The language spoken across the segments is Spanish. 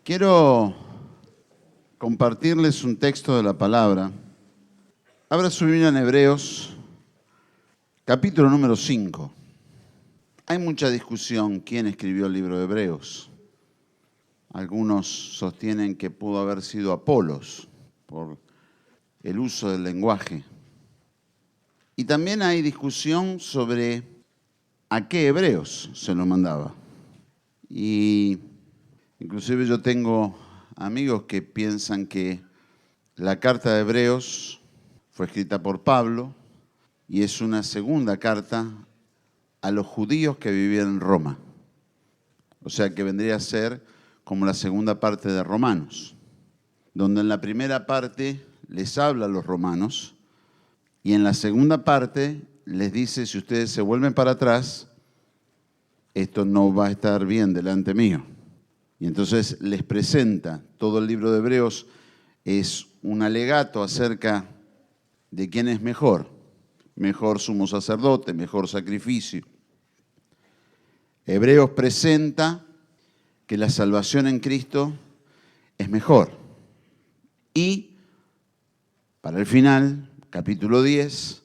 Quiero compartirles un texto de la palabra. Abra su Biblia en Hebreos, capítulo número 5. Hay mucha discusión quién escribió el libro de Hebreos. Algunos sostienen que pudo haber sido Apolos por el uso del lenguaje. Y también hay discusión sobre a qué hebreos se lo mandaba. Y inclusive yo tengo amigos que piensan que la carta de Hebreos fue escrita por Pablo y es una segunda carta a los judíos que vivían en Roma. O sea que vendría a ser como la segunda parte de Romanos, donde en la primera parte les habla a los romanos y en la segunda parte les dice, si ustedes se vuelven para atrás, esto no va a estar bien delante mío. Y entonces les presenta, todo el libro de Hebreos es un alegato acerca de quién es mejor sumo sacerdote, mejor sacrificio. Hebreos presenta que la salvación en Cristo es mejor. Y para el final, capítulo 10,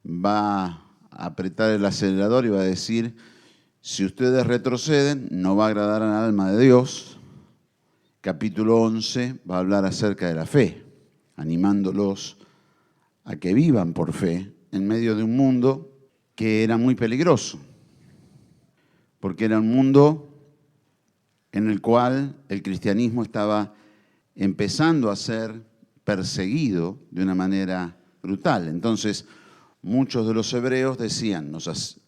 va a apretar el acelerador y va a decir, si ustedes retroceden, no va a agradar al alma de Dios. Capítulo 11 va a hablar acerca de la fe, animándolos a que vivan por fe en medio de un mundo que era muy peligroso, porque era un mundo en el cual el cristianismo estaba empezando a ser perseguido de una manera brutal. Entonces, muchos de los hebreos decían,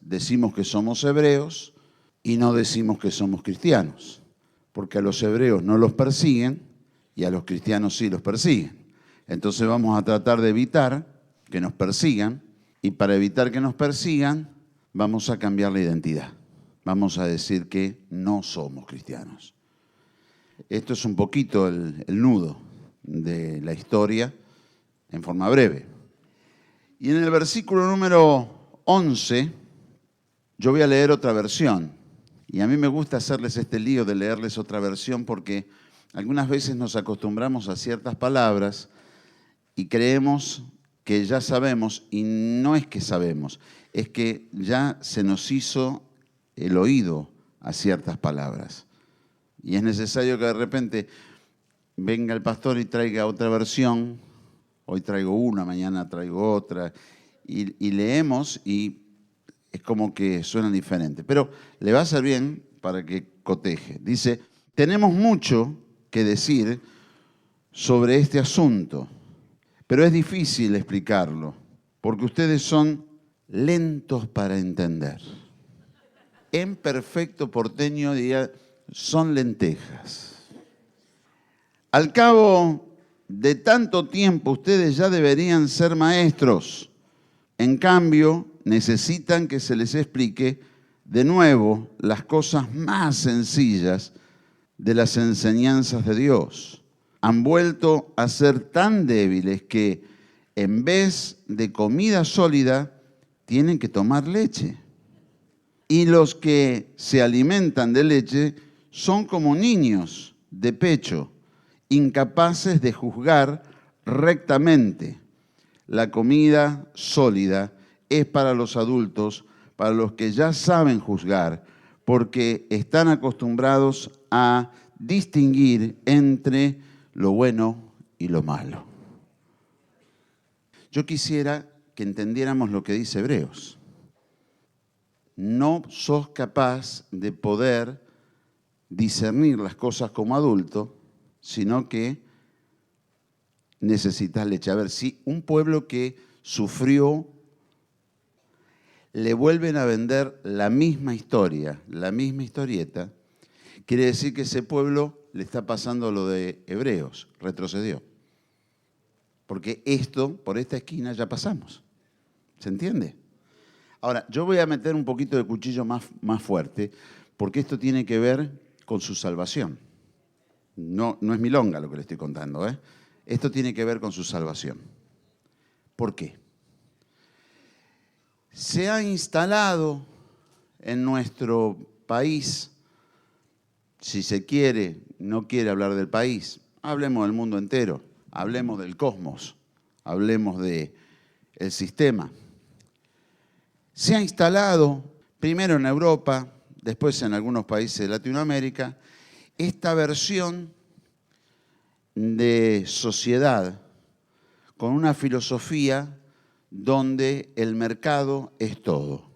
decimos que somos hebreos y no decimos que somos cristianos, porque a los hebreos no los persiguen y a los cristianos sí los persiguen. Entonces vamos a tratar de evitar que nos persigan y para evitar que nos persigan vamos a cambiar la identidad. Vamos a decir que no somos cristianos. Esto es un poquito el nudo de la historia en forma breve. Y en el versículo número 11, yo voy a leer otra versión. Y a mí me gusta hacerles este lío de leerles otra versión porque algunas veces nos acostumbramos a ciertas palabras y creemos que ya sabemos, y no es que sabemos, es que ya se nos hizo el oído a ciertas palabras. Y es necesario que de repente venga el pastor y traiga otra versión. Hoy traigo una, mañana traigo otra. Y leemos y es como que suenan diferentes. Pero le va a ser bien para que coteje. Dice, tenemos mucho que decir sobre este asunto, pero es difícil explicarlo, porque ustedes son lentos para entender. En perfecto porteño diría, son lentejas. Al cabo de tanto tiempo, ustedes ya deberían ser maestros. En cambio, necesitan que se les explique de nuevo las cosas más sencillas de las enseñanzas de Dios. Han vuelto a ser tan débiles que en vez de comida sólida, tienen que tomar leche. Y los que se alimentan de leche son como niños de pecho, incapaces de juzgar rectamente. La comida sólida es para los adultos, para los que ya saben juzgar, porque están acostumbrados a distinguir entre lo bueno y lo malo. Yo quisiera que entendiéramos lo que dice Hebreos. No sos capaz de poder discernir las cosas como adulto, sino que necesitas leche. A ver, si un pueblo que sufrió, le vuelven a vender la misma historia, la misma historieta, quiere decir que ese pueblo le está pasando lo de Hebreos, retrocedió. Porque esto, por esta esquina ya pasamos. ¿Se entiende? Ahora, yo voy a meter un poquito de cuchillo más fuerte, porque esto tiene que ver con su salvación. No es milonga lo que le estoy contando, ¿eh? Esto tiene que ver con su salvación. ¿Por qué? Se ha instalado en nuestro país Si se quiere, no quiere hablar del país, hablemos del mundo entero, hablemos del cosmos, hablemos del sistema. Se ha instalado, primero en Europa, después en algunos países de Latinoamérica, esta versión de sociedad con una filosofía donde el mercado es todo.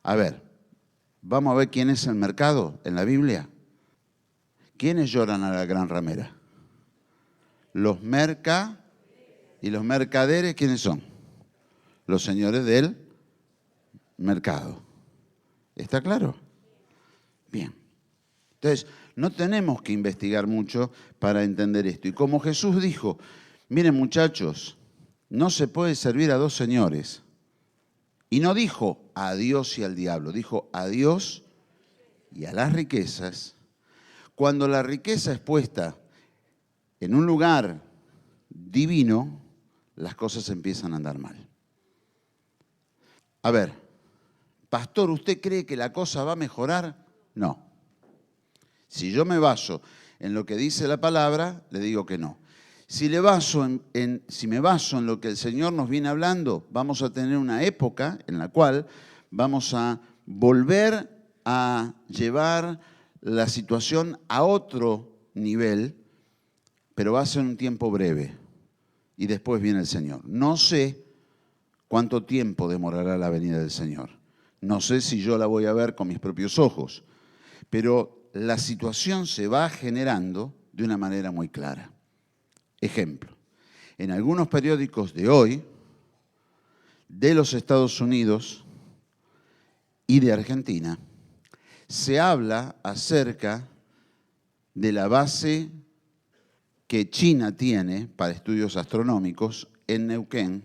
A ver, vamos a ver quién es el mercado en la Biblia. ¿Quiénes lloran a la gran ramera? Los y los mercaderes, ¿quiénes son? Los señores del mercado. ¿Está claro? Bien. Entonces, no tenemos que investigar mucho para entender esto. Y como Jesús dijo, miren muchachos, no se puede servir a dos señores. Y no dijo a Dios y al diablo, dijo a Dios y a las riquezas. Cuando la riqueza es puesta en un lugar divino, las cosas empiezan a andar mal. A ver, pastor, ¿usted cree que la cosa va a mejorar? No. Si yo me baso en lo que dice la palabra, le digo que no. Si me baso en lo que el Señor nos viene hablando, vamos a tener una época en la cual vamos a volver a llevar la situación a otro nivel, pero va a ser un tiempo breve y después viene el Señor. No sé cuánto tiempo demorará la venida del Señor. No sé si yo la voy a ver con mis propios ojos, pero la situación se va generando de una manera muy clara. Ejemplo, en algunos periódicos de hoy, de los Estados Unidos y de Argentina, se habla acerca de la base que China tiene para estudios astronómicos en Neuquén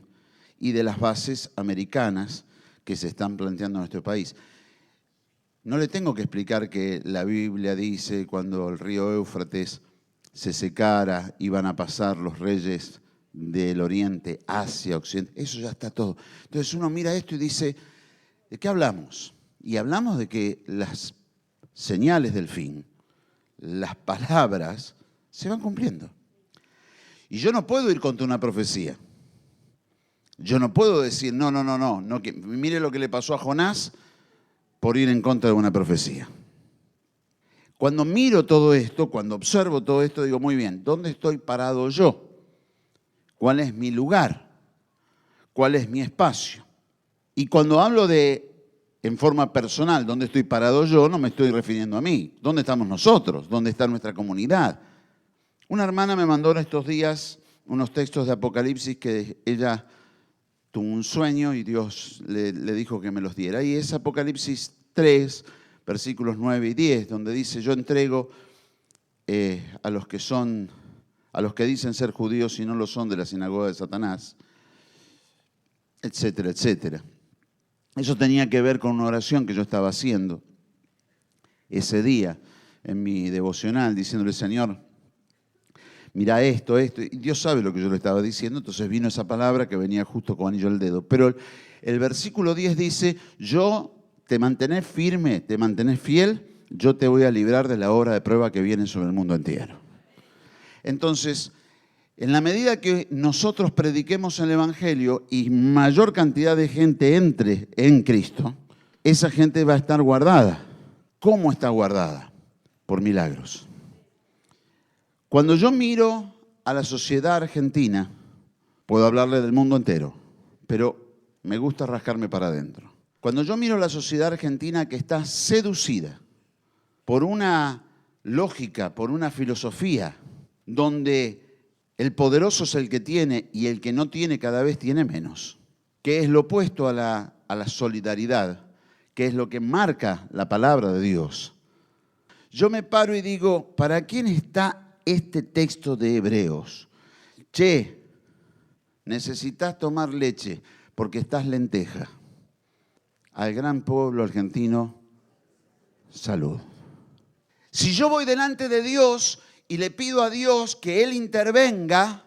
y de las bases americanas que se están planteando en nuestro país. No le tengo que explicar que la Biblia dice cuando el río Éufrates se secara, iban a pasar los reyes del oriente hacia occidente. Eso ya está todo. Entonces uno mira esto y dice, ¿de qué hablamos? Y hablamos de que las señales del fin, las palabras, se van cumpliendo. Y yo no puedo ir contra una profecía. Yo no puedo decir, no, que mire lo que le pasó a Jonás por ir en contra de una profecía. Cuando miro todo esto, cuando observo todo esto, digo, muy bien, ¿dónde estoy parado yo? ¿Cuál es mi lugar? ¿Cuál es mi espacio? Y cuando hablo en forma personal, ¿dónde estoy parado yo? No me estoy refiriendo a mí. ¿Dónde estamos nosotros? ¿Dónde está nuestra comunidad? Una hermana me mandó en estos días unos textos de Apocalipsis que ella tuvo un sueño y Dios le dijo que me los diera. Y es Apocalipsis 3, versículos 9 y 10, donde dice, yo entrego a los que dicen ser judíos y no lo son de la sinagoga de Satanás, etcétera, etcétera. Eso tenía que ver con una oración que yo estaba haciendo ese día en mi devocional, diciéndole, Señor, mira esto, y Dios sabe lo que yo le estaba diciendo, entonces vino esa palabra que venía justo con anillo al dedo. Pero el versículo 10 dice, yo te mantenés firme, te mantenés fiel, yo te voy a librar de la hora de prueba que viene sobre el mundo entero. Entonces, en la medida que nosotros prediquemos el Evangelio y mayor cantidad de gente entre en Cristo, esa gente va a estar guardada. ¿Cómo está guardada? Por milagros. Cuando yo miro a la sociedad argentina, puedo hablarle del mundo entero, pero me gusta rascarme para adentro. Cuando yo miro a la sociedad argentina que está seducida por una lógica, por una filosofía, donde el poderoso es el que tiene y el que no tiene cada vez tiene menos, que es lo opuesto a la solidaridad, que es lo que marca la palabra de Dios. Yo me paro y digo, ¿para quién está este texto de Hebreos? Che, necesitas tomar leche porque estás lenteja. Al gran pueblo argentino, salud. Si yo voy delante de Dios y le pido a Dios que Él intervenga,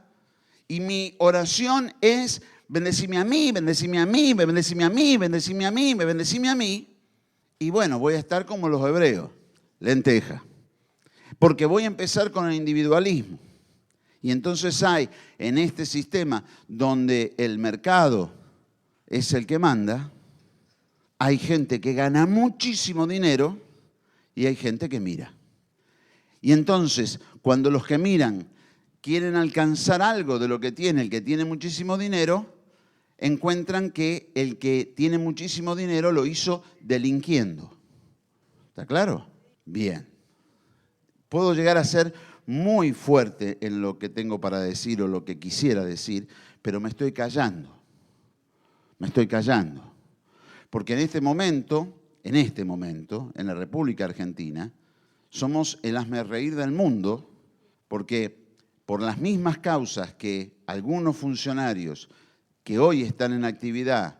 y mi oración es, bendecime a mí, bendecime a mí, bendecime a mí, bendecime a mí, bendecime a mí, y bueno, voy a estar como los hebreos, lenteja. Porque voy a empezar con el individualismo. Y entonces hay en este sistema donde el mercado es el que manda, hay gente que gana muchísimo dinero y hay gente que mira. Y entonces, cuando los que miran quieren alcanzar algo de lo que tiene el que tiene muchísimo dinero, encuentran que el que tiene muchísimo dinero lo hizo delinquiendo. ¿Está claro? Bien. Puedo llegar a ser muy fuerte en lo que tengo para decir o lo que quisiera decir, pero me estoy callando. Me estoy callando. Porque en este momento, en la República Argentina, somos el hazmerreír del mundo, porque por las mismas causas que algunos funcionarios que hoy están en actividad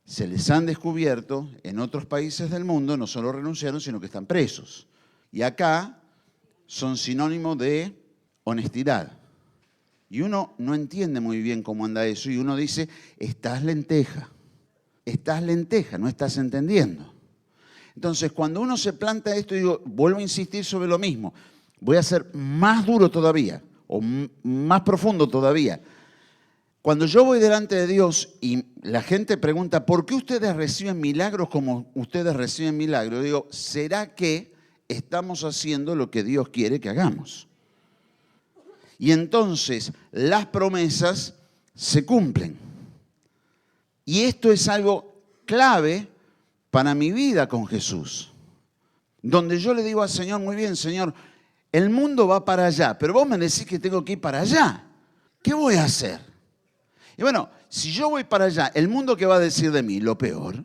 se les han descubierto, en otros países del mundo no solo renunciaron, sino que están presos. Y acá son sinónimo de honestidad. Y uno no entiende muy bien cómo anda eso y uno dice, estás lenteja, no estás entendiendo. Entonces, cuando uno se planta esto, digo, vuelvo a insistir sobre lo mismo, voy a ser más duro todavía, o más profundo todavía. Cuando yo voy delante de Dios y la gente pregunta, ¿por qué ustedes reciben milagros como ustedes reciben milagros? Digo, ¿será que estamos haciendo lo que Dios quiere que hagamos? Y entonces las promesas se cumplen. Y esto es algo clave para mi vida con Jesús. Donde yo le digo al Señor, muy bien, Señor, el mundo va para allá, pero vos me decís que tengo que ir para allá. ¿Qué voy a hacer? Y bueno, si yo voy para allá, ¿el mundo qué va a decir de mí? Lo peor.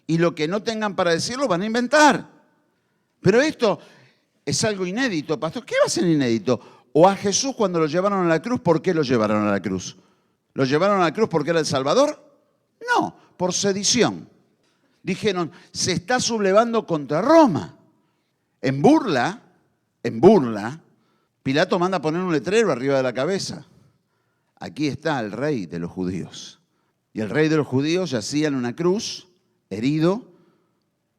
Y lo que no tengan para decirlo van a inventar. Pero esto es algo inédito, pastor. ¿Qué va a ser inédito? O a Jesús cuando lo llevaron a la cruz, ¿por qué lo llevaron a la cruz? ¿Lo llevaron a la cruz porque era el Salvador? No, por sedición. Dijeron, se está sublevando contra Roma. En burla, Pilato manda a poner un letrero arriba de la cabeza. Aquí está el rey de los judíos. Y el rey de los judíos yacía en una cruz, herido,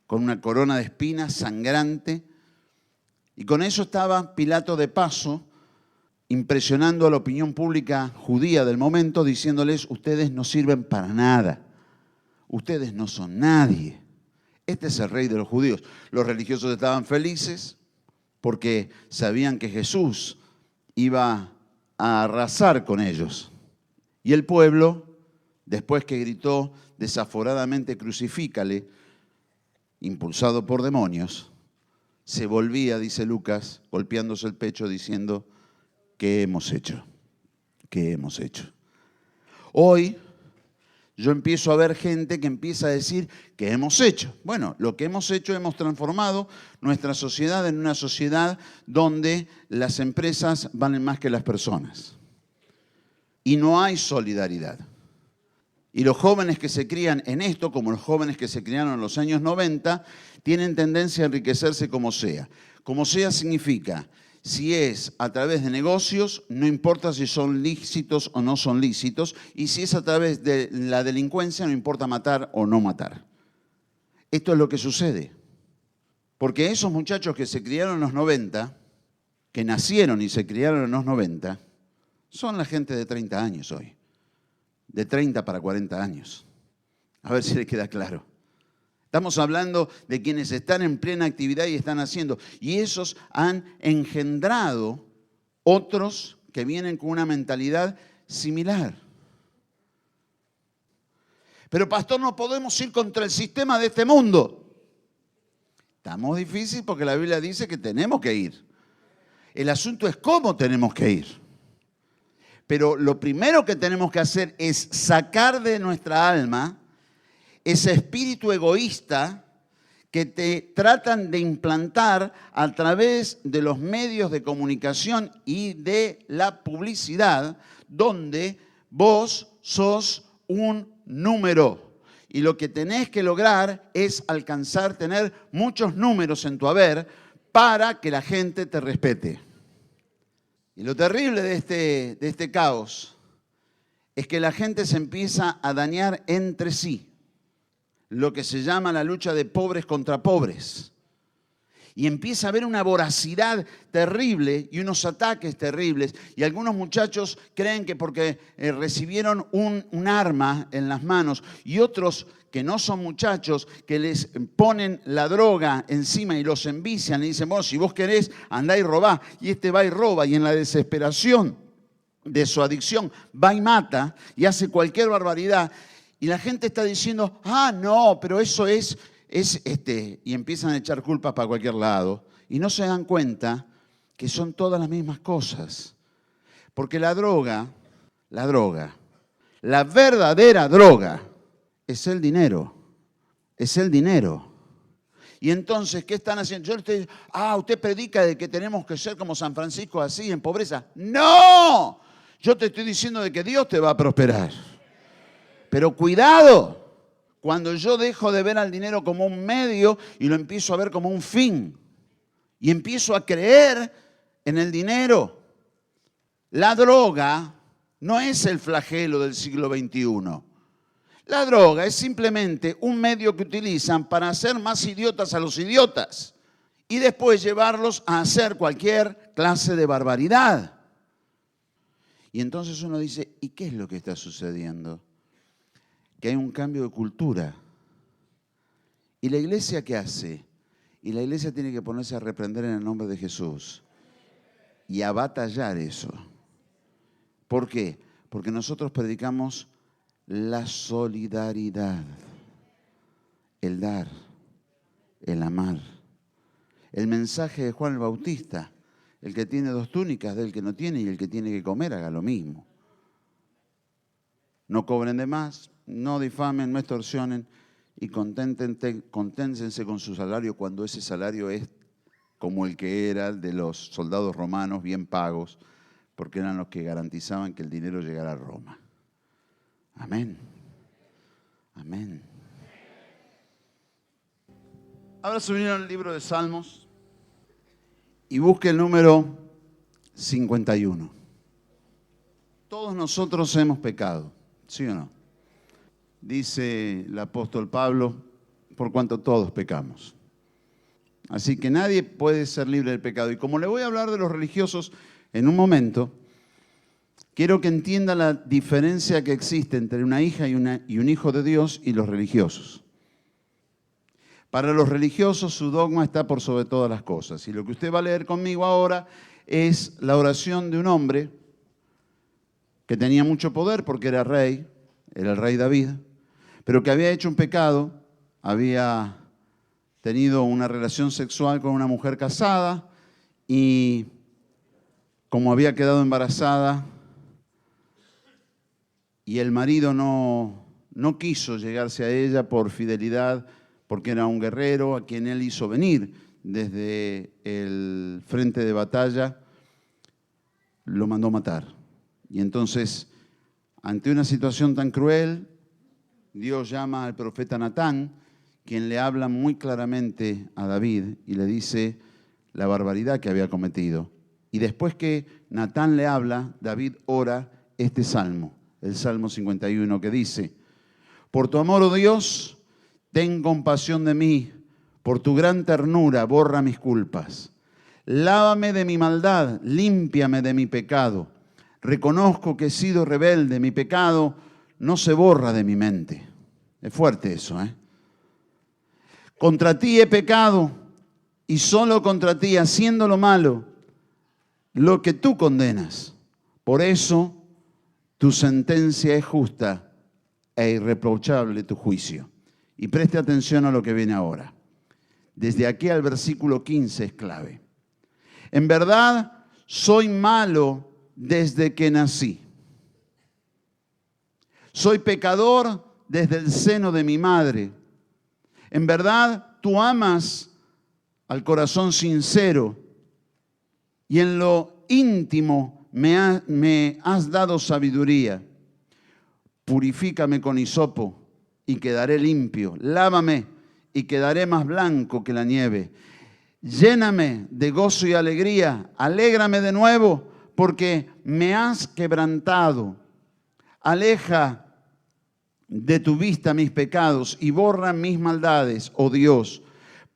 con una corona de espinas, sangrante. Y con eso estaba Pilato de paso, impresionando a la opinión pública judía del momento, diciéndoles, ustedes no sirven para nada. Ustedes no son nadie. Este es el rey de los judíos. Los religiosos estaban felices porque sabían que Jesús iba a arrasar con ellos. Y el pueblo, después que gritó desaforadamente crucifícale, impulsado por demonios, se volvía, dice Lucas, golpeándose el pecho diciendo, ¿qué hemos hecho? ¿Qué hemos hecho? Hoy yo empiezo a ver gente que empieza a decir, ¿qué hemos hecho? Bueno, lo que hemos hecho, hemos transformado nuestra sociedad en una sociedad donde las empresas valen más que las personas. Y no hay solidaridad. Y los jóvenes que se crían en esto, como los jóvenes que se criaron en los años 90, tienen tendencia a enriquecerse como sea. Como sea significa, si es a través de negocios, no importa si son lícitos o no son lícitos, y si es a través de la delincuencia, no importa matar o no matar. Esto es lo que sucede. Porque esos muchachos que se criaron en los 90, que nacieron y se criaron en los 90, son la gente de 30 años hoy. De 30 para 40 años. A ver si les queda claro. Estamos hablando de quienes están en plena actividad y están haciendo. Y esos han engendrado otros que vienen con una mentalidad similar. Pero pastor, no podemos ir contra el sistema de este mundo. Estamos difícil porque la Biblia dice que tenemos que ir. El asunto es cómo tenemos que ir. Pero lo primero que tenemos que hacer es sacar de nuestra alma ese espíritu egoísta que te tratan de implantar a través de los medios de comunicación y de la publicidad, donde vos sos un número. Y lo que tenés que lograr es alcanzar, tener muchos números en tu haber para que la gente te respete. Y lo terrible de este caos es que la gente se empieza a dañar entre sí. Lo que se llama la lucha de pobres contra pobres. Y empieza a haber una voracidad terrible y unos ataques terribles. Y algunos muchachos creen que porque recibieron un arma en las manos, y otros que no son muchachos, que les ponen la droga encima y los envician y dicen, bueno, si vos querés, andá y robá. Y este va y roba, y en la desesperación de su adicción va y mata y hace cualquier barbaridad. Y la gente está diciendo, no, pero eso es y empiezan a echar culpas para cualquier lado. Y no se dan cuenta que son todas las mismas cosas. Porque la verdadera droga, es el dinero. Es el dinero. Y entonces, ¿qué están haciendo? Yo le estoy diciendo, usted predica de que tenemos que ser como San Francisco así, en pobreza. ¡No! Yo te estoy diciendo de que Dios te va a prosperar. Pero cuidado, cuando yo dejo de ver al dinero como un medio y lo empiezo a ver como un fin. Y empiezo a creer en el dinero. La droga no es el flagelo del siglo XXI. La droga es simplemente un medio que utilizan para hacer más idiotas a los idiotas y después llevarlos a hacer cualquier clase de barbaridad. Y entonces uno dice, ¿y qué es lo que está sucediendo? Que hay un cambio de cultura. ¿Y la iglesia qué hace? Y la iglesia tiene que ponerse a reprender en el nombre de Jesús y a batallar eso. ¿Por qué? Porque nosotros predicamos la solidaridad, el dar, el amar. El mensaje de Juan el Bautista, el que tiene 2 túnicas, del que no tiene, y el que tiene que comer haga lo mismo. No cobren de más, no difamen, no extorsionen y conténtense con su salario cuando ese salario es como el que era el de los soldados romanos bien pagos, porque eran los que garantizaban que el dinero llegara a Roma. Amén. Amén. Ahora se vinieron al libro de Salmos y busque el número 51. Todos nosotros hemos pecado, ¿sí o no? Dice el apóstol Pablo, por cuanto todos pecamos. Así que nadie puede ser libre del pecado. Y como le voy a hablar de los religiosos en un momento, quiero que entienda la diferencia que existe entre una hija y un hijo de Dios y los religiosos. Para los religiosos su dogma está por sobre todas las cosas. Y lo que usted va a leer conmigo ahora es la oración de un hombre que tenía mucho poder porque era el rey David, pero que había hecho un pecado, había tenido una relación sexual con una mujer casada y como había quedado embarazada, y el marido no quiso llegarse a ella por fidelidad, porque era un guerrero a quien él hizo venir desde el frente de batalla, lo mandó matar. Y entonces, ante una situación tan cruel, Dios llama al profeta Natán, quien le habla muy claramente a David y le dice la barbaridad que había cometido. Y después que Natán le habla, David ora este salmo. El Salmo 51 que dice, por tu amor, oh Dios, ten compasión de mí, por tu gran ternura, borra mis culpas. Lávame de mi maldad, límpiame de mi pecado. Reconozco que he sido rebelde, mi pecado no se borra de mi mente. Es fuerte eso, ¿eh? Contra ti he pecado y solo contra ti, haciendo lo malo, lo que tú condenas. Por eso tu sentencia es justa e irreprochable tu juicio. Y preste atención a lo que viene ahora. Desde aquí al versículo 15 es clave. En verdad, soy malo desde que nací. Soy pecador desde el seno de mi madre. En verdad, tú amas al corazón sincero y en lo íntimo me has dado sabiduría. Purifícame con hisopo y quedaré limpio. Lávame y quedaré más blanco que la nieve. Lléname de gozo y alegría. Alégrame de nuevo porque me has quebrantado. Aleja de tu vista mis pecados y borra mis maldades, oh Dios,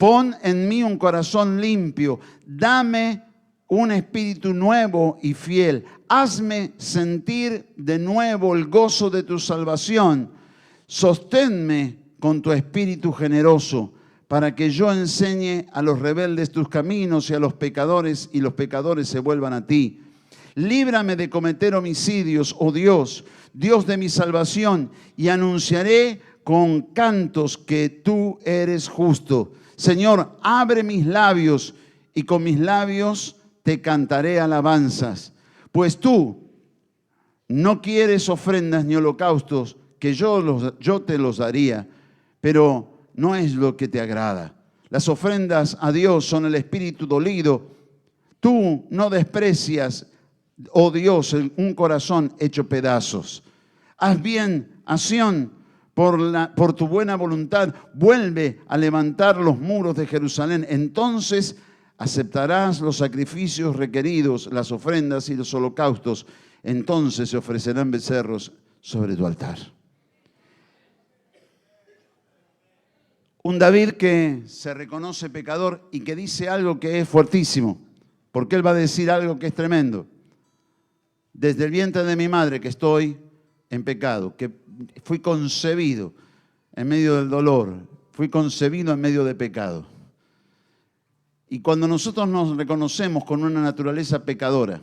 Pon en mí un corazón limpio. Dame un espíritu nuevo y fiel. Hazme sentir de nuevo el gozo de tu salvación. Sosténme con tu espíritu generoso, para que yo enseñe a los rebeldes tus caminos y los pecadores se vuelvan a ti. Líbrame de cometer homicidios, oh Dios, Dios de mi salvación, y anunciaré con cantos que tú eres justo. Señor, abre mis labios, y con mis labios te cantaré alabanzas. Pues tú no quieres ofrendas ni holocaustos, que yo te los daría, pero no es lo que te agrada. Las ofrendas a Dios son el espíritu dolido. Tú no desprecias, oh Dios, un corazón hecho pedazos. Haz bien a Sión por tu buena voluntad. Vuelve a levantar los muros de Jerusalén. Entonces aceptarás los sacrificios requeridos, las ofrendas y los holocaustos. Entonces se ofrecerán becerros sobre tu altar. Un David que se reconoce pecador y que dice algo que es fuertísimo, porque él va a decir algo que es tremendo. Desde el vientre de mi madre que estoy en pecado, que fui concebido en medio del dolor, fui concebido en medio de pecado. Y cuando nosotros nos reconocemos con una naturaleza pecadora,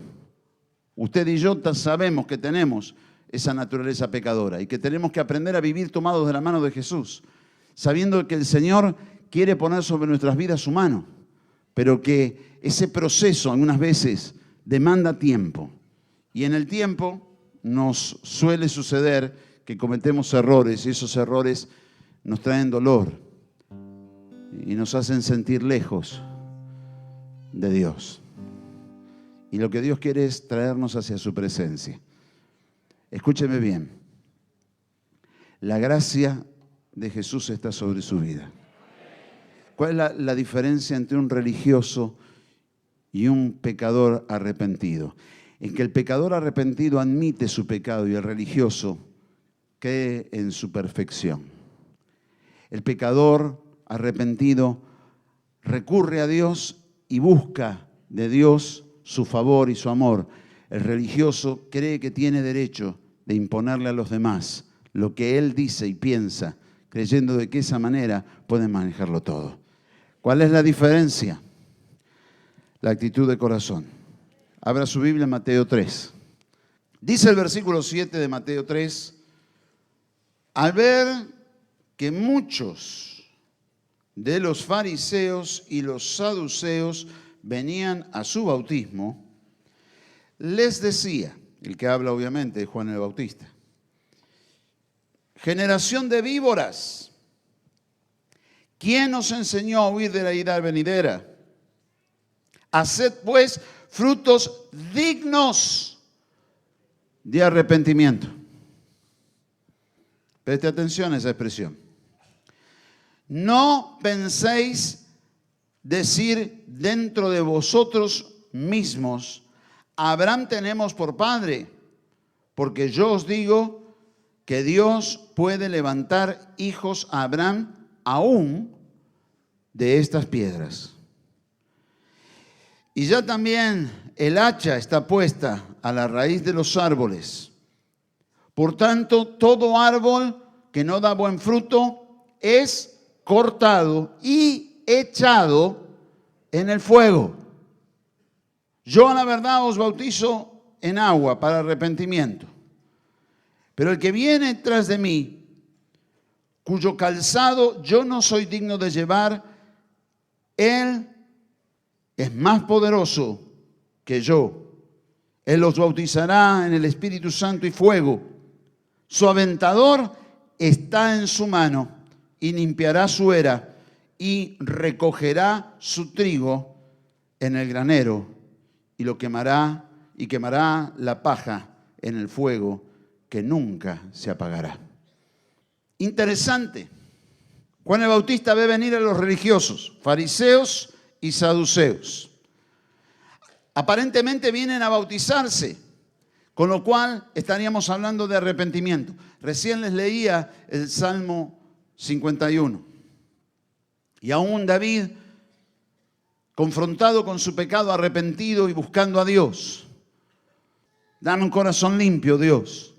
usted y yo sabemos que tenemos esa naturaleza pecadora y que tenemos que aprender a vivir tomados de la mano de Jesús, sabiendo que el Señor quiere poner sobre nuestras vidas su mano, pero que ese proceso algunas veces demanda tiempo. Y en el tiempo nos suele suceder que cometemos errores y esos errores nos traen dolor y nos hacen sentir lejos de Dios. Y lo que Dios quiere es traernos hacia su presencia. Escúcheme bien. La gracia de Jesús está sobre su vida. ¿Cuál es la diferencia entre un religioso y un pecador arrepentido? En que el pecador arrepentido admite su pecado y el religioso cree en su perfección. El pecador arrepentido recurre a Dios y busca de Dios su favor y su amor. El religioso cree que tiene derecho de imponerle a los demás lo que él dice y piensa, creyendo de que esa manera pueden manejarlo todo. ¿Cuál es la diferencia? La actitud de corazón. Abra su Biblia en Mateo 3. Dice el versículo 7 de Mateo 3, al ver que muchos de los fariseos y los saduceos venían a su bautismo, les decía, el que habla obviamente es Juan el Bautista, generación de víboras, ¿quién os enseñó a huir de la ira venidera? Haced pues frutos dignos de arrepentimiento. Preste atención a esa expresión. No penséis decir dentro de vosotros mismos, Abraham tenemos por padre, porque yo os digo que Dios puede levantar hijos a Abraham aún de estas piedras. Y ya también el hacha está puesta a la raíz de los árboles. Por tanto, todo árbol que no da buen fruto es cortado y echado en el fuego. Yo a la verdad os bautizo en agua para arrepentimiento. Pero el que viene tras de mí, cuyo calzado yo no soy digno de llevar, él es más poderoso que yo. Él los bautizará en el Espíritu Santo y fuego. Su aventador está en su mano y limpiará su era y recogerá su trigo en el granero y lo quemará y quemará la paja en el fuego que nunca se apagará. Interesante. Juan el Bautista ve venir a los religiosos, fariseos y saduceos. Aparentemente vienen a bautizarse, con lo cual estaríamos hablando de arrepentimiento. Recién les leía el Salmo 51. Y aún David, confrontado con su pecado, arrepentido y buscando a Dios. Dame un corazón limpio, Dios.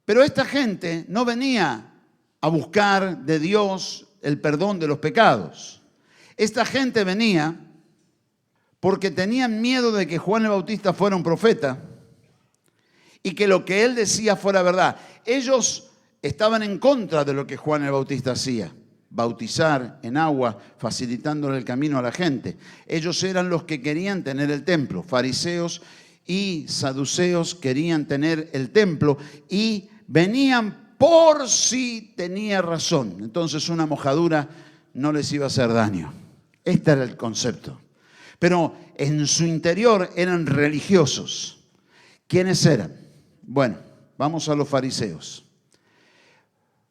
Pero esta gente no venía a buscar de Dios el perdón de los pecados. Esta gente venía porque tenían miedo de que Juan el Bautista fuera un profeta y que lo que él decía fuera verdad. Ellos estaban en contra de lo que Juan el Bautista hacía, bautizar en agua, facilitándole el camino a la gente. Ellos eran los que querían tener el templo. Fariseos y saduceos querían tener el templo y venían por si tenía razón. Entonces una mojadura no les iba a hacer daño. Este era el concepto. Pero en su interior eran religiosos. ¿Quiénes eran? Bueno, vamos a los fariseos.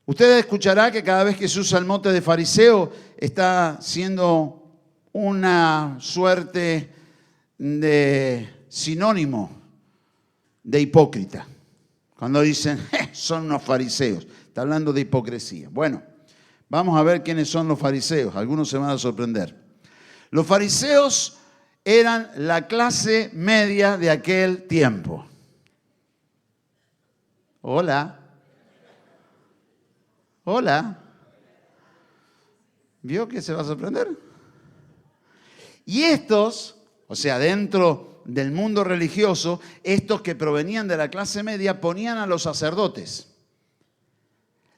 Usted escuchará que cada vez que se usa el mote de fariseo está siendo una suerte de sinónimo de hipócrita. Cuando dicen, son unos fariseos, está hablando de hipocresía. Bueno, vamos a ver quiénes son los fariseos. Algunos se van a sorprender. Los fariseos eran la clase media de aquel tiempo. Hola. Hola. ¿Vio que se va a sorprender? Y estos, o sea, dentro del mundo religioso, estos que provenían de la clase media ponían a los sacerdotes.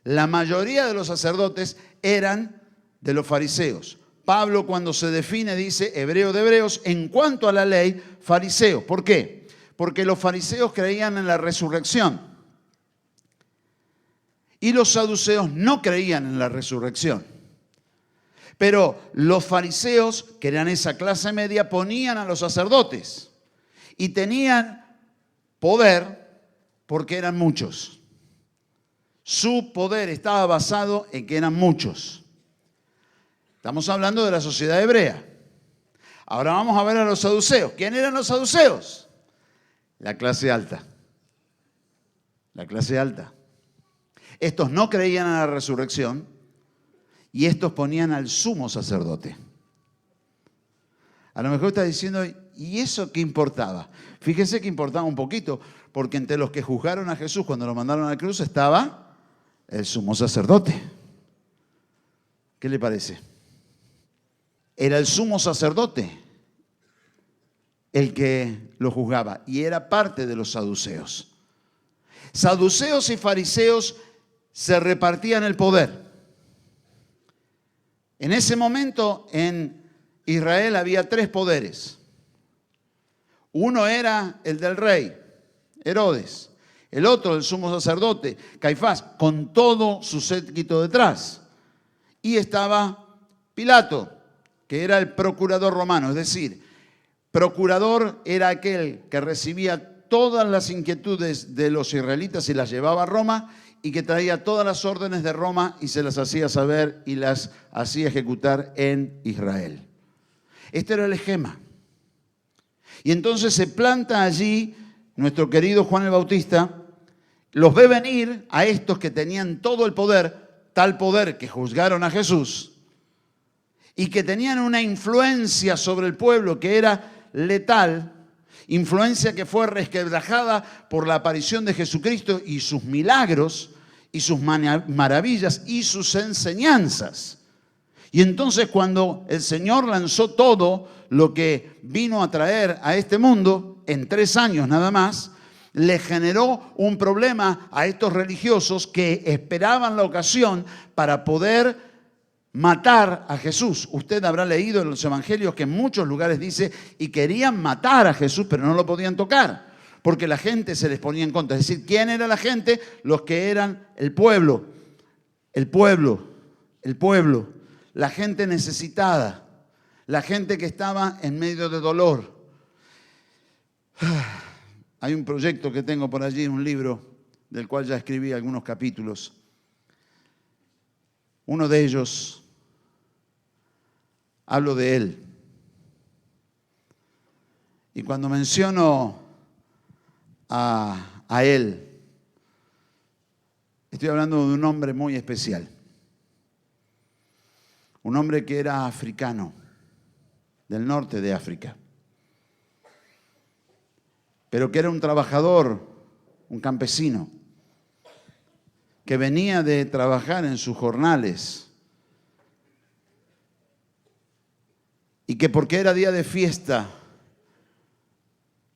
La mayoría de los sacerdotes eran de los fariseos. Pablo, cuando se define, dice hebreo de hebreos, en cuanto a la ley, fariseo. ¿Por qué? Porque los fariseos creían en la resurrección y los saduceos no creían en la resurrección. Pero los fariseos, que eran esa clase media, ponían a los sacerdotes y tenían poder porque eran muchos. Su poder estaba basado en que eran muchos. Estamos hablando de la sociedad hebrea. Ahora vamos a ver a los saduceos. ¿Quién eran los saduceos? La clase alta. La clase alta. Estos no creían en la resurrección y estos ponían al sumo sacerdote. A lo mejor está diciendo, ¿y eso qué importaba? Fíjese que importaba un poquito, porque entre los que juzgaron a Jesús cuando lo mandaron a la cruz estaba el sumo sacerdote. ¿Qué le parece? Era el sumo sacerdote el que lo juzgaba y era parte de los saduceos. Saduceos y fariseos se repartían el poder. En ese momento en Israel había 3 poderes. Uno era el del rey, Herodes. El otro, el sumo sacerdote, Caifás, con todo su séquito detrás. Y estaba Pilato, que era el procurador romano. Es decir, procurador era aquel que recibía todas las inquietudes de los israelitas y las llevaba a Roma y que traía todas las órdenes de Roma y se las hacía saber y las hacía ejecutar en Israel. Este era el esquema. Y entonces se planta allí nuestro querido Juan el Bautista, los ve venir a estos que tenían todo el poder, tal poder que juzgaron a Jesús, y que tenían una influencia sobre el pueblo que era letal, influencia que fue resquebrajada por la aparición de Jesucristo y sus milagros, y sus maravillas, y sus enseñanzas. Y entonces cuando el Señor lanzó todo lo que vino a traer a este mundo, en 3 años nada más, le generó un problema a estos religiosos que esperaban la ocasión para poder matar a Jesús. Usted habrá leído en los evangelios que en muchos lugares dice, y querían matar a Jesús, pero no lo podían tocar, porque la gente se les ponía en contra. Es decir, ¿quién era la gente? Los que eran el pueblo, la gente necesitada, la gente que estaba en medio de dolor. Hay un proyecto que tengo por allí, un libro del cual ya escribí algunos capítulos. Uno de ellos, hablo de él. Y cuando menciono a él, estoy hablando de un hombre muy especial. un hombre que era africano, del norte de África, pero que era un trabajador, un campesino, que venía de trabajar en sus jornales y que porque era día de fiesta,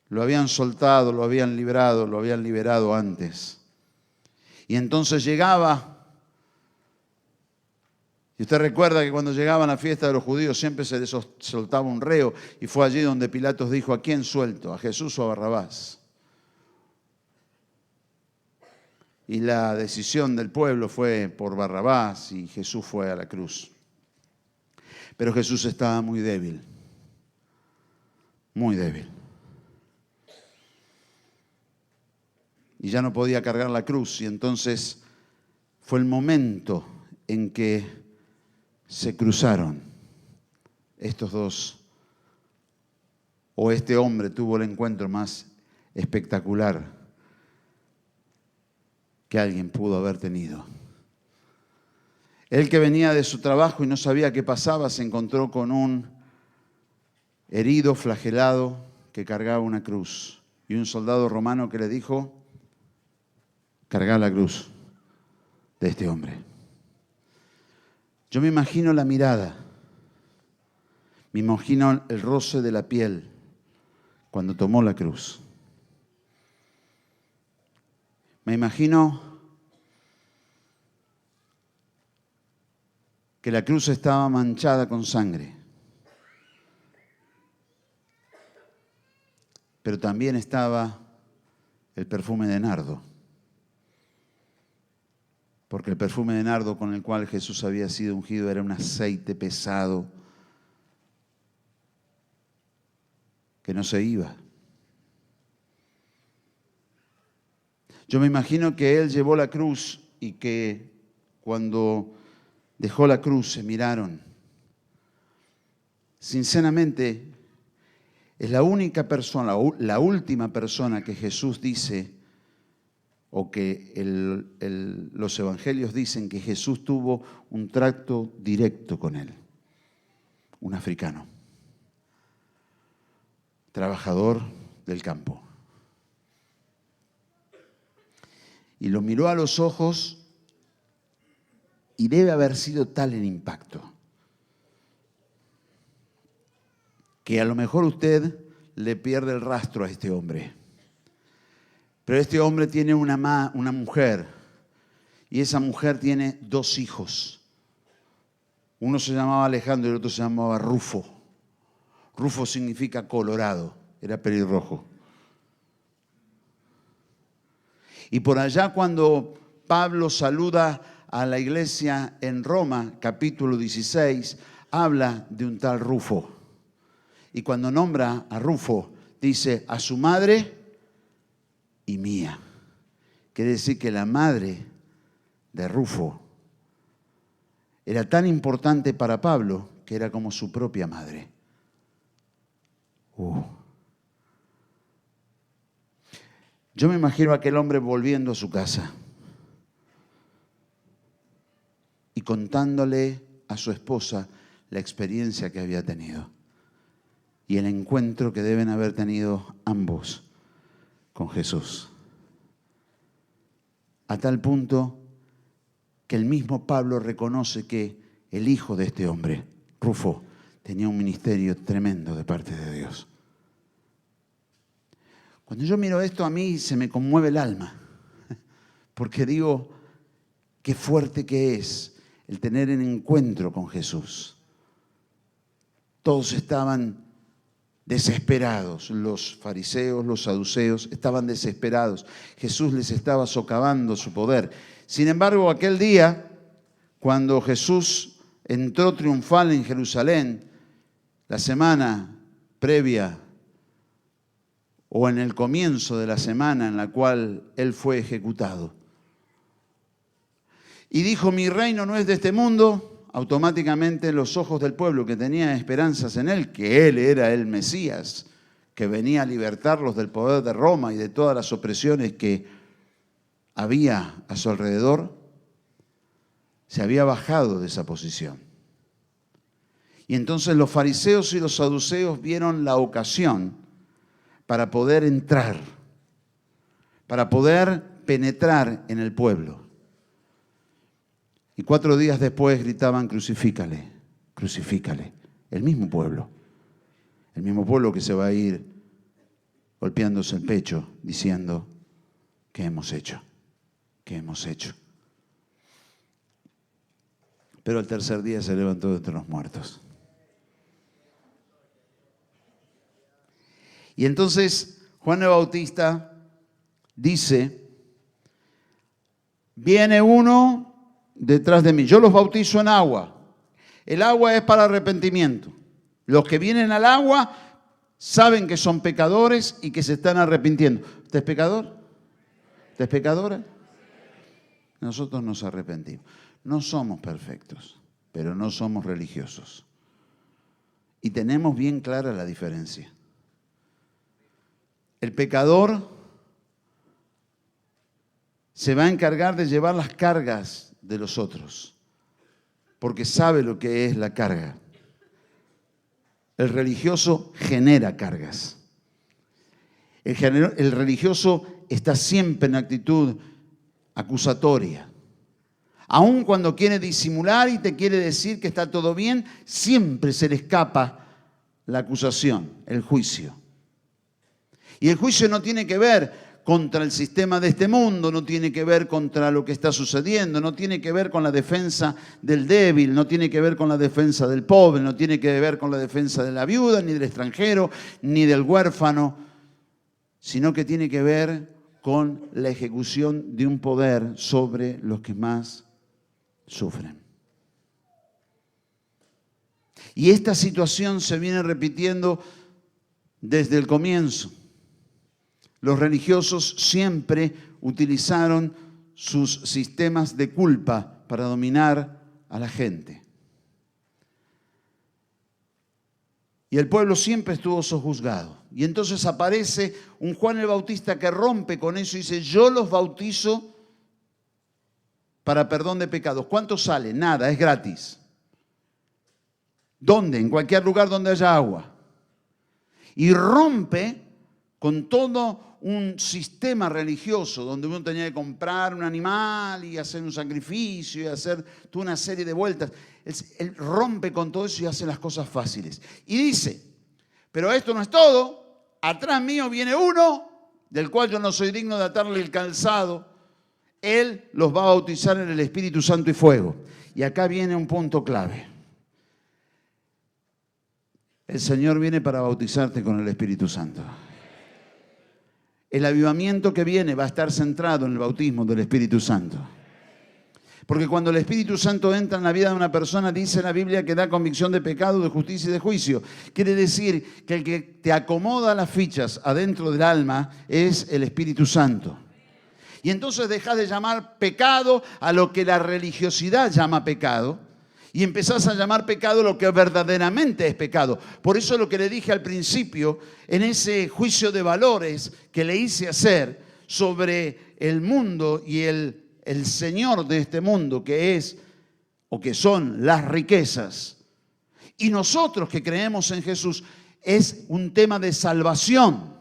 lo habían soltado, lo habían librado, lo habían liberado antes. Y entonces llegaba, y usted recuerda que cuando llegaban a la fiesta de los judíos siempre se les soltaba un reo, y fue allí donde Pilatos dijo: ¿a quién suelto? ¿A Jesús o a Barrabás? Y la decisión del pueblo fue por Barrabás y Jesús fue a la cruz. Pero Jesús estaba muy débil, muy débil. Y ya no podía cargar la cruz, y entonces fue el momento en que se cruzaron estos dos, o este hombre tuvo el encuentro más espectacular que alguien pudo haber tenido. Él, que venía de su trabajo y no sabía qué pasaba, se encontró con un herido, flagelado, que cargaba una cruz, y un soldado romano que le dijo: carga la cruz de este hombre. Yo me imagino la mirada, me imagino el roce de la piel cuando tomó la cruz. Me imagino que la cruz estaba manchada con sangre, pero también estaba el perfume de nardo, porque el perfume de nardo con el cual Jesús había sido ungido era un aceite pesado que no se iba. Yo me imagino que él llevó la cruz y que cuando dejó la cruz se miraron. Sinceramente, es la única persona, la última persona que Jesús dice, o que los evangelios dicen que Jesús tuvo un trato directo con él. Un africano, trabajador del campo. Y lo miró a los ojos y debe haber sido tal el impacto que a lo mejor usted le pierde el rastro a este hombre. Pero este hombre tiene una mujer, y esa mujer tiene 2 hijos. Uno se llamaba Alejandro y el otro se llamaba Rufo. Rufo significa colorado, era pelirrojo. Y por allá cuando Pablo saluda a la iglesia en Roma, capítulo 16, habla de un tal Rufo. Y cuando nombra a Rufo, dice: a su madre y mía. Quiere decir que la madre de Rufo era tan importante para Pablo que era como su propia madre. Yo me imagino a aquel hombre volviendo a su casa y contándole a su esposa la experiencia que había tenido y el encuentro que deben haber tenido ambos con Jesús. A tal punto que el mismo Pablo reconoce que el hijo de este hombre, Rufo, tenía un ministerio tremendo de parte de Dios. Cuando yo miro esto, a mí se me conmueve el alma, porque digo, qué fuerte que es el tener un encuentro con Jesús. Todos estaban desesperados, los fariseos, los saduceos, estaban desesperados. Jesús les estaba socavando su poder. Sin embargo, aquel día, cuando Jesús entró triunfal en Jerusalén, la semana previa o en el comienzo de la semana en la cual Él fue ejecutado, y dijo: mi reino no es de este mundo, automáticamente los ojos del pueblo que tenía esperanzas en Él, que Él era el Mesías, que venía a libertarlos del poder de Roma y de todas las opresiones que había a su alrededor, se había bajado de esa posición. Y entonces los fariseos y los saduceos vieron la ocasión para poder entrar, para poder penetrar en el pueblo. Y 4 días después gritaban: crucifícale, crucifícale. El mismo pueblo que se va a ir golpeándose el pecho diciendo: ¿qué hemos hecho? ¿Qué hemos hecho? Pero al tercer día se levantó de entre los muertos. Y entonces Juan el Bautista dice: viene uno detrás de mí. Yo los bautizo en agua. El agua es para arrepentimiento. Los que vienen al agua saben que son pecadores y que se están arrepintiendo. ¿Usted es pecador? ¿Usted es pecadora? Nosotros nos arrepentimos. No somos perfectos, pero no somos religiosos. Y tenemos bien clara la diferencia. El pecador se va a encargar de llevar las cargas de los otros, porque sabe lo que es la carga. El religioso genera cargas. El religioso está siempre en actitud acusatoria. Aun cuando quiere disimular y te quiere decir que está todo bien, siempre se le escapa la acusación, el juicio. Y el juicio no tiene que ver contra el sistema de este mundo, no tiene que ver contra lo que está sucediendo, no tiene que ver con la defensa del débil, no tiene que ver con la defensa del pobre, no tiene que ver con la defensa de la viuda, ni del extranjero, ni del huérfano, sino que tiene que ver con la ejecución de un poder sobre los que más sufren. Y esta situación se viene repitiendo desde el comienzo. Los religiosos siempre utilizaron sus sistemas de culpa para dominar a la gente. Y el pueblo siempre estuvo sojuzgado. Y entonces aparece un Juan el Bautista que rompe con eso y dice: yo los bautizo para perdón de pecados. ¿Cuánto sale? Nada, es gratis. ¿Dónde? En cualquier lugar donde haya agua. Y rompe con todo un sistema religioso donde uno tenía que comprar un animal y hacer un sacrificio y hacer toda una serie de vueltas. Él rompe con todo eso y hace las cosas fáciles. Y dice: pero esto no es todo. Atrás mío viene uno del cual yo no soy digno de atarle el calzado. Él los va a bautizar en el Espíritu Santo y fuego. Y acá viene un punto clave. El Señor viene para bautizarte con el Espíritu Santo. El avivamiento que viene va a estar centrado en el bautismo del Espíritu Santo. Porque cuando el Espíritu Santo entra en la vida de una persona, dice la Biblia que da convicción de pecado, de justicia y de juicio. Quiere decir que el que te acomoda las fichas adentro del alma es el Espíritu Santo. Y entonces dejas de llamar pecado a lo que la religiosidad llama pecado. Y empezás a llamar pecado lo que verdaderamente es pecado. Por eso lo que le dije al principio, en ese juicio de valores que le hice hacer sobre el mundo y el Señor de este mundo, que es o que son las riquezas. Y nosotros que creemos en Jesús, es un tema de salvación.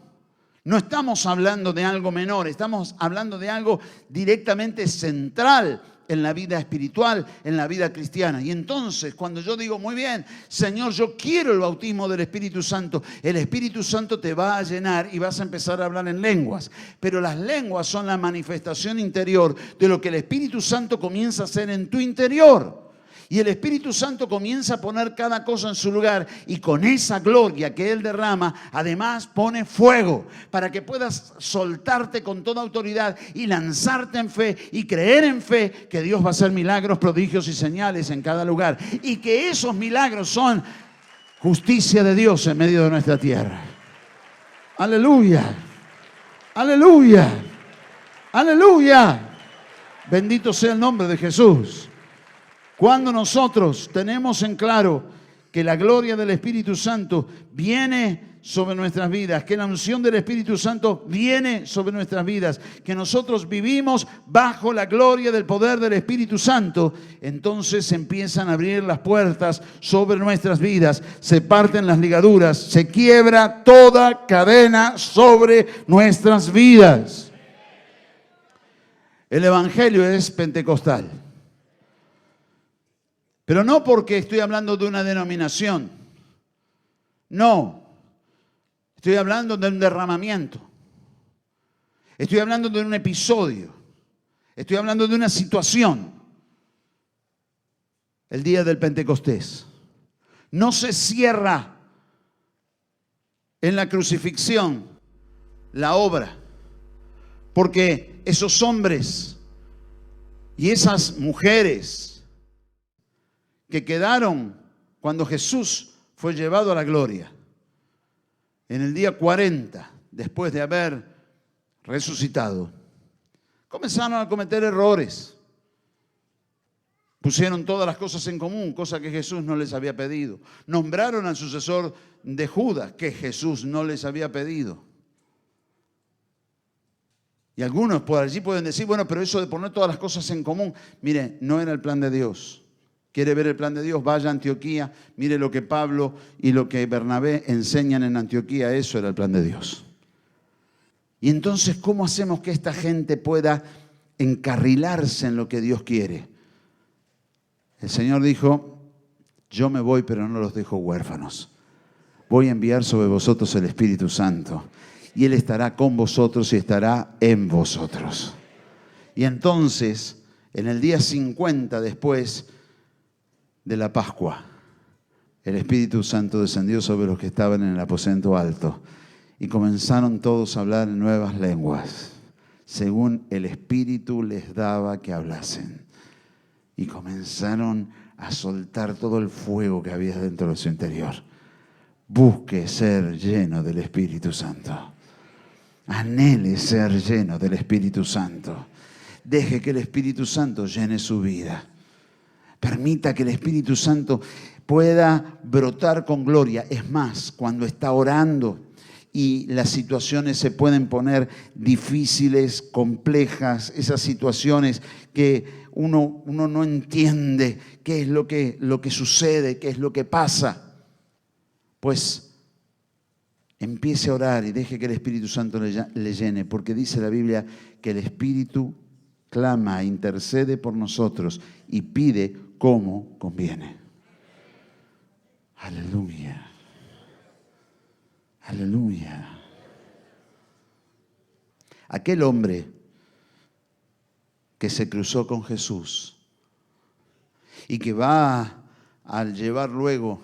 No estamos hablando de algo menor, estamos hablando de algo directamente central en la vida espiritual, en la vida cristiana. Y entonces, cuando yo digo: muy bien, Señor, yo quiero el bautismo del Espíritu Santo, el Espíritu Santo te va a llenar y vas a empezar a hablar en lenguas. Pero las lenguas son la manifestación interior de lo que el Espíritu Santo comienza a hacer en tu interior. Y el Espíritu Santo comienza a poner cada cosa en su lugar, y con esa gloria que Él derrama, además pone fuego para que puedas soltarte con toda autoridad y lanzarte en fe y creer en fe que Dios va a hacer milagros, prodigios y señales en cada lugar. Y que esos milagros son justicia de Dios en medio de nuestra tierra. Aleluya, aleluya, aleluya. Bendito sea el nombre de Jesús. Cuando nosotros tenemos en claro que la gloria del Espíritu Santo viene sobre nuestras vidas, que la unción del Espíritu Santo viene sobre nuestras vidas, que nosotros vivimos bajo la gloria del poder del Espíritu Santo, entonces se empiezan a abrir las puertas sobre nuestras vidas, se parten las ligaduras, se quiebra toda cadena sobre nuestras vidas. El Evangelio es pentecostal. Pero no porque estoy hablando de una denominación. No. Estoy hablando de un derramamiento. Estoy hablando de un episodio. Estoy hablando de una situación. El día del Pentecostés. No se cierra en la crucifixión la obra. Porque esos hombres y esas mujeres que quedaron cuando Jesús fue llevado a la gloria, en el día 40, después de haber resucitado, comenzaron a cometer errores. Pusieron todas las cosas en común, cosa que Jesús no les había pedido. Nombraron al sucesor de Judas, que Jesús no les había pedido. Y algunos por allí pueden decir, bueno, pero eso de poner todas las cosas en común, mire, no era el plan de Dios. ¿Quiere ver el plan de Dios? Vaya a Antioquía, mire lo que Pablo y lo que Bernabé enseñan en Antioquía, eso era el plan de Dios. Y entonces, ¿cómo hacemos que esta gente pueda encarrilarse en lo que Dios quiere? El Señor dijo, yo me voy, pero no los dejo huérfanos. Voy a enviar sobre vosotros el Espíritu Santo, y Él estará con vosotros y estará en vosotros. Y entonces, en el día 50 después de la Pascua, el Espíritu Santo descendió sobre los que estaban en el aposento alto y comenzaron todos a hablar en nuevas lenguas, según el Espíritu les daba que hablasen. Y comenzaron a soltar todo el fuego que había dentro de su interior. Busque ser lleno del Espíritu Santo. Anhele ser lleno del Espíritu Santo. Deje que el Espíritu Santo llene su vida. Permita que el Espíritu Santo pueda brotar con gloria. Es más, cuando está orando y las situaciones se pueden poner difíciles, complejas, esas situaciones que uno no entiende qué es lo que sucede, qué es lo que pasa, pues empiece a orar y deje que el Espíritu Santo le llene, porque dice la Biblia que el Espíritu clama, intercede por nosotros y pide como conviene. Aleluya. Aleluya. Aquel hombre que se cruzó con Jesús y que va a llevar luego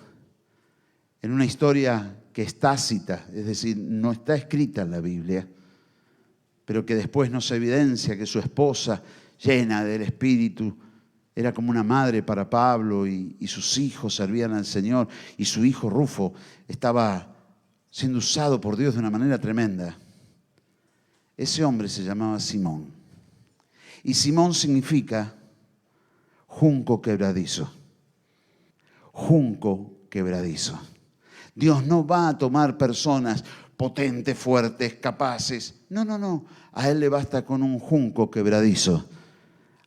en una historia que es tácita, es decir, no está escrita en la Biblia, pero que después nos evidencia que su esposa, llena del Espíritu, era como una madre para Pablo y sus hijos servían al Señor y su hijo Rufo estaba siendo usado por Dios de una manera tremenda. Ese hombre se llamaba Simón. Y Simón significa junco quebradizo. Junco quebradizo. Dios no va a tomar personas potentes, fuertes, capaces. No. A Él le basta con un junco quebradizo,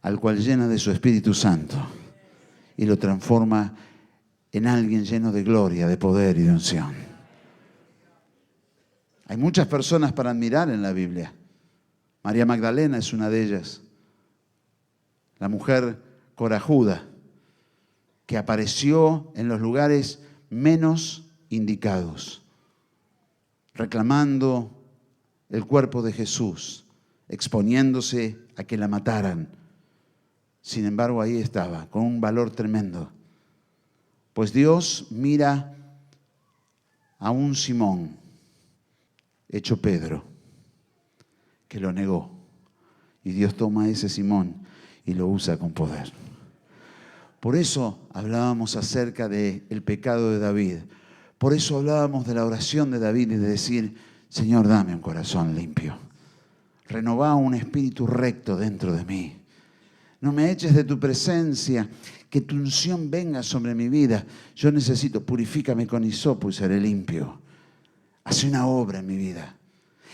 al cual llena de su Espíritu Santo y lo transforma en alguien lleno de gloria, de poder y de unción. Hay muchas personas para admirar en la Biblia. María Magdalena es una de ellas. La mujer corajuda que apareció en los lugares menos indicados, reclamando el cuerpo de Jesús, exponiéndose a que la mataran. Sin embargo, ahí estaba, con un valor tremendo. Pues Dios mira a un Simón, hecho Pedro, que lo negó. Y Dios toma a ese Simón y lo usa con poder. Por eso hablábamos acerca del pecado de David. Por eso hablábamos de la oración de David y de decir, Señor, dame un corazón limpio. Renová un espíritu recto dentro de mí. No me eches de tu presencia, que tu unción venga sobre mi vida. Yo necesito, purifícame con hisopo y seré limpio. Hace una obra en mi vida.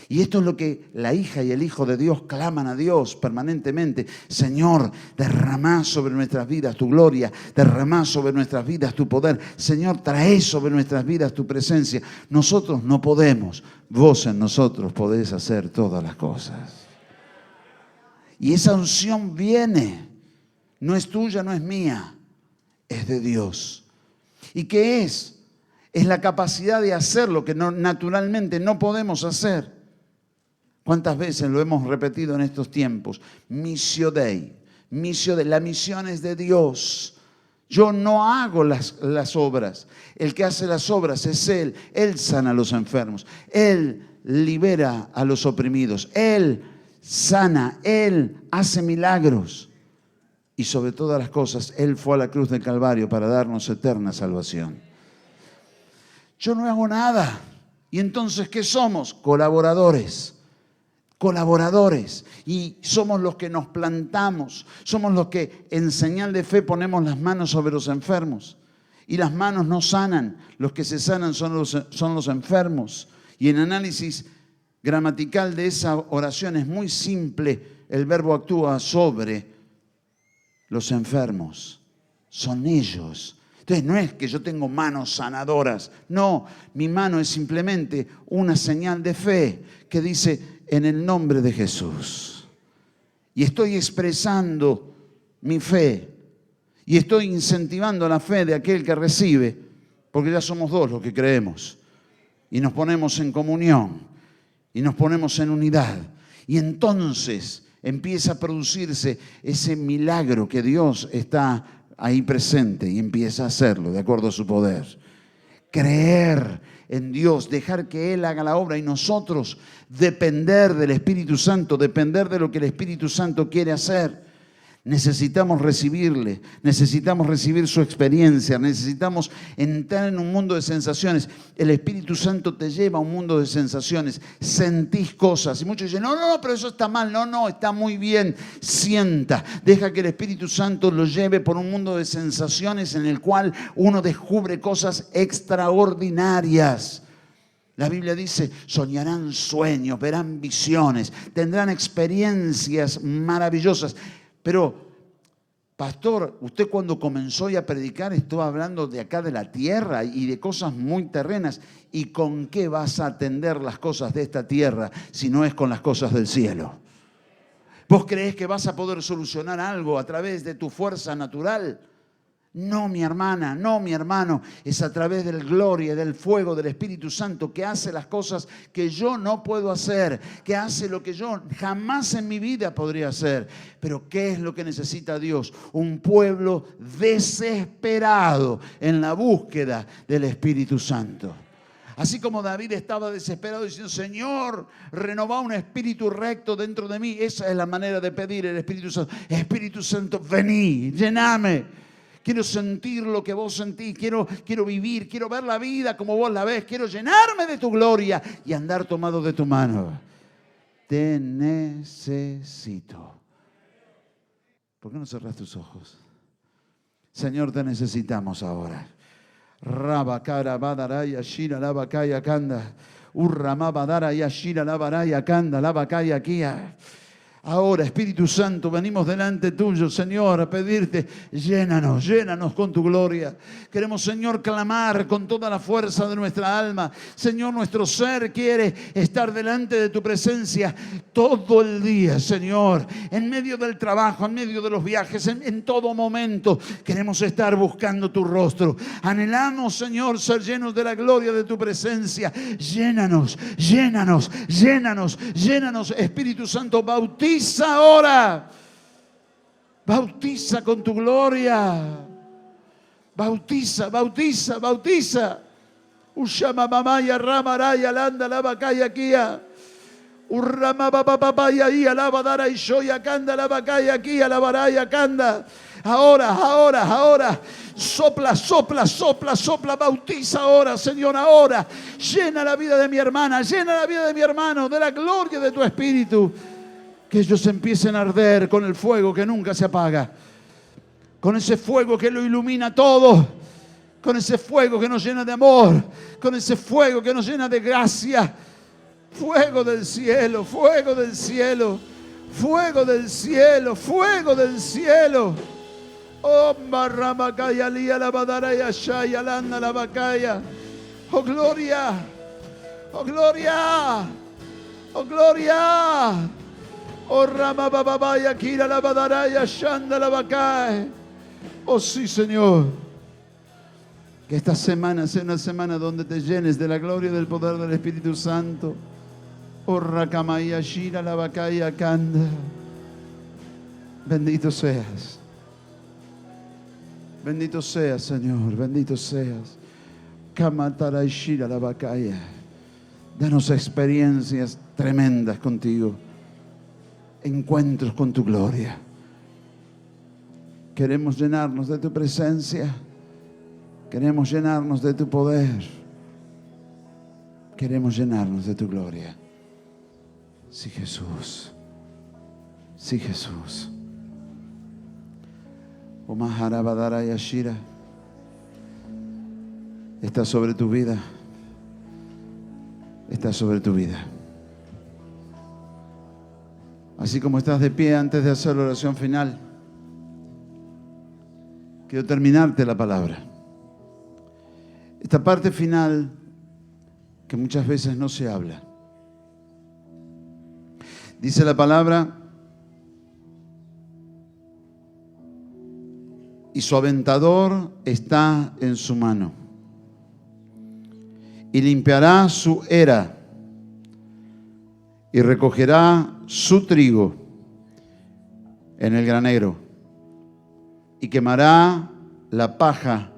Y esto es lo que la hija y el hijo de Dios claman a Dios permanentemente. Señor, derramá sobre nuestras vidas tu gloria, derramá sobre nuestras vidas tu poder. Señor, trae sobre nuestras vidas tu presencia. Nosotros no podemos, vos en nosotros podés hacer todas las cosas. Y esa unción viene, no es tuya, no es mía, es de Dios. ¿Y qué es? Es la capacidad de hacer lo que naturalmente no podemos hacer. ¿Cuántas veces lo hemos repetido en estos tiempos? Missio Dei. La misión es de Dios. Yo no hago las obras. El que hace las obras es Él. Él sana a los enfermos. Él libera a los oprimidos. Él sana. Él hace milagros. Y sobre todas las cosas, Él fue a la cruz del Calvario para darnos eterna salvación. Yo no hago nada. ¿Y entonces qué somos? Colaboradores. Colaboradores, y somos los que nos plantamos, somos los que en señal de fe ponemos las manos sobre los enfermos, y las manos no sanan, los que se sanan son los enfermos. Y en análisis gramatical de esa oración es muy simple, el verbo actúa sobre los enfermos, son ellos. Entonces no es que yo tengo manos sanadoras, no, mi mano es simplemente una señal de fe que dice en el nombre de Jesús. Y estoy expresando mi fe y estoy incentivando la fe de aquel que recibe, porque ya somos dos los que creemos y nos ponemos en comunión y nos ponemos en unidad. Y entonces empieza a producirse ese milagro que Dios está ahí presente y empieza a hacerlo de acuerdo a su poder. Creer en Dios, dejar que Él haga la obra y nosotros depender del Espíritu Santo, depender de lo que el Espíritu Santo quiere hacer. Necesitamos recibirle, necesitamos recibir su experiencia, necesitamos entrar en un mundo de sensaciones. El Espíritu Santo te lleva a un mundo de sensaciones, sentís cosas. Y muchos dicen, no, pero eso está mal. No, está muy bien. Sienta, deja que el Espíritu Santo lo lleve por un mundo de sensaciones en el cual uno descubre cosas extraordinarias. La Biblia dice, soñarán sueños, verán visiones, tendrán experiencias maravillosas. Pero, pastor, usted cuando comenzó a predicar estaba hablando de acá de la tierra y de cosas muy terrenas. ¿Y con qué vas a atender las cosas de esta tierra si no es con las cosas del cielo? ¿Vos creés que vas a poder solucionar algo a través de tu fuerza natural? No, mi hermana, no, mi hermano, es a través del gloria, del fuego, del Espíritu Santo que hace las cosas que yo no puedo hacer, que hace lo que yo jamás en mi vida podría hacer. Pero ¿qué es lo que necesita Dios? Un pueblo desesperado en la búsqueda del Espíritu Santo. Así como David estaba desesperado diciendo, Señor, renová un espíritu recto dentro de mí. Esa es la manera de pedir el Espíritu Santo. Espíritu Santo, vení, llename. Quiero sentir lo que vos sentís, quiero vivir, quiero ver la vida como vos la ves, quiero llenarme de tu gloria y andar tomado de tu mano. Te necesito. ¿Por qué no cerrás tus ojos? Señor, te necesitamos ahora. Rabakara badaraya shira labakaya kanda. Urramabadaraya shira labaraya kanda labakaya kia. Ahora, Espíritu Santo, venimos delante tuyo, Señor, a pedirte, llénanos con tu gloria. Queremos, Señor, clamar con toda la fuerza de nuestra alma. Señor, nuestro ser quiere estar delante de tu presencia todo el día, Señor. En medio del trabajo, en medio de los viajes, en todo momento, queremos estar buscando tu rostro. Anhelamos, Señor, ser llenos de la gloria de tu presencia. Llénanos, Espíritu Santo, bautiza ahora. Bautiza con tu gloria. Bautiza. Ushama mamaya ramaraya landa labakaya kia. Urrama papapaya y alabadara y shoya kanda labakaya kia labaraya kanda. Ahora. Sopla. Bautiza ahora, Señor, ahora. Llena la vida de mi hermana, llena la vida de mi hermano de la gloria de tu Espíritu. Que ellos empiecen a arder con el fuego que nunca se apaga. Con ese fuego que lo ilumina todo. con ese fuego que nos llena de amor, con ese fuego que nos llena de gracia. Fuego del cielo, fuego del cielo, fuego del cielo, fuego del cielo. Oh, Marramakaya, Lía, la Badaraya, Shaya, Landa, la Bacaya. Oh, gloria, oh, gloria, oh, gloria. Oh, Ramababaya, Kira, la Badaraya, Shanda, la Bacaya. Oh, sí, Señor. Que esta semana sea una semana donde te llenes de la gloria y del poder del Espíritu Santo. Oh, Rakamaya, Shira, la Bacaya, Kanda. Bendito seas. Bendito seas, Señor, bendito seas. Kamatara Shira la Bacaya. Danos experiencias tremendas contigo. Encuentros con tu gloria. Queremos llenarnos de tu presencia. Queremos llenarnos de tu poder. Queremos llenarnos de tu gloria. Sí, Jesús. Sí, Jesús. O Maharabadara Yashira está sobre tu vida. Está sobre tu vida. Así como estás de pie antes de hacer la oración final, quiero terminarte la palabra. Esta parte final que muchas veces no se habla. Dice la palabra: y su aventador está en su mano, y limpiará su era, y recogerá su trigo en el granero, y quemará la paja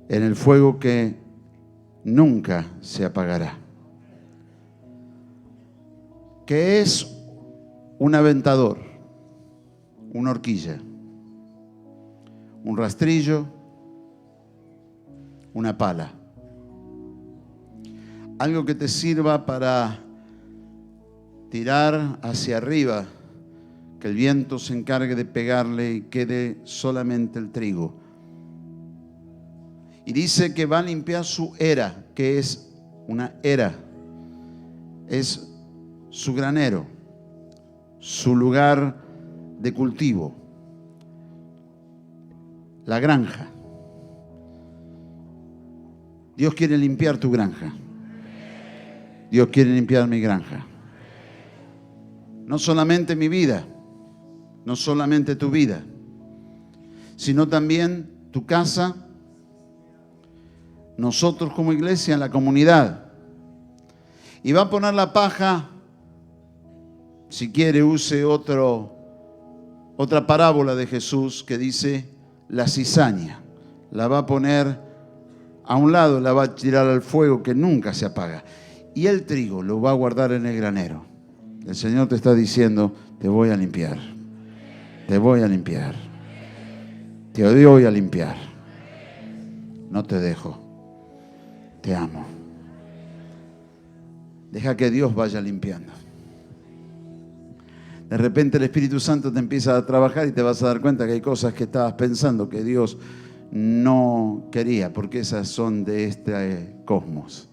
en el fuego que nunca se apagará. ¿Qué es un aventador? Una horquilla, un rastrillo, una pala. Algo que te sirva para tirar hacia arriba, que el viento se encargue de pegarle y quede solamente el trigo. Y dice que va a limpiar su era. ¿Qué es una era? Es su granero, su lugar de cultivo, la granja. Dios quiere limpiar tu granja. Dios quiere limpiar mi granja. No solamente mi vida, no solamente tu vida, sino también tu casa, nosotros como iglesia en la comunidad. Y va a poner la paja, si quiere use otra parábola de Jesús que dice la cizaña. La va a poner a un lado, la va a tirar al fuego que nunca se apaga. Y el trigo lo va a guardar en el granero. El Señor te está diciendo: te voy a limpiar. Te voy a limpiar. Te voy a limpiar. No te dejo. Te amo. Deja que Dios vaya limpiando. De repente el Espíritu Santo te empieza a trabajar y te vas a dar cuenta que hay cosas que estabas pensando que Dios no quería, porque esas son de este cosmos.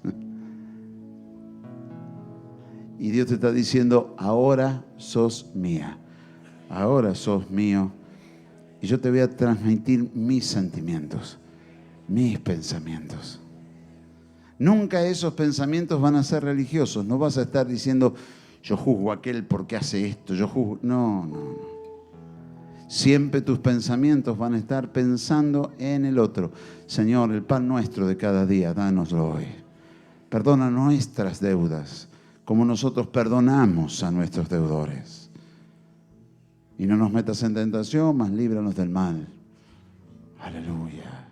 Y Dios te está diciendo: ahora sos mía, ahora sos mío, y yo te voy a transmitir mis sentimientos, mis pensamientos. Nunca esos pensamientos van a ser religiosos. No vas a estar diciendo: yo juzgo a aquel porque hace esto, yo juzgo. No. Siempre tus pensamientos van a estar pensando en el otro. Señor, el pan nuestro de cada día, dánoslo hoy. Perdona nuestras deudas, como nosotros perdonamos a nuestros deudores. Y no nos metas en tentación, mas líbranos del mal. Aleluya.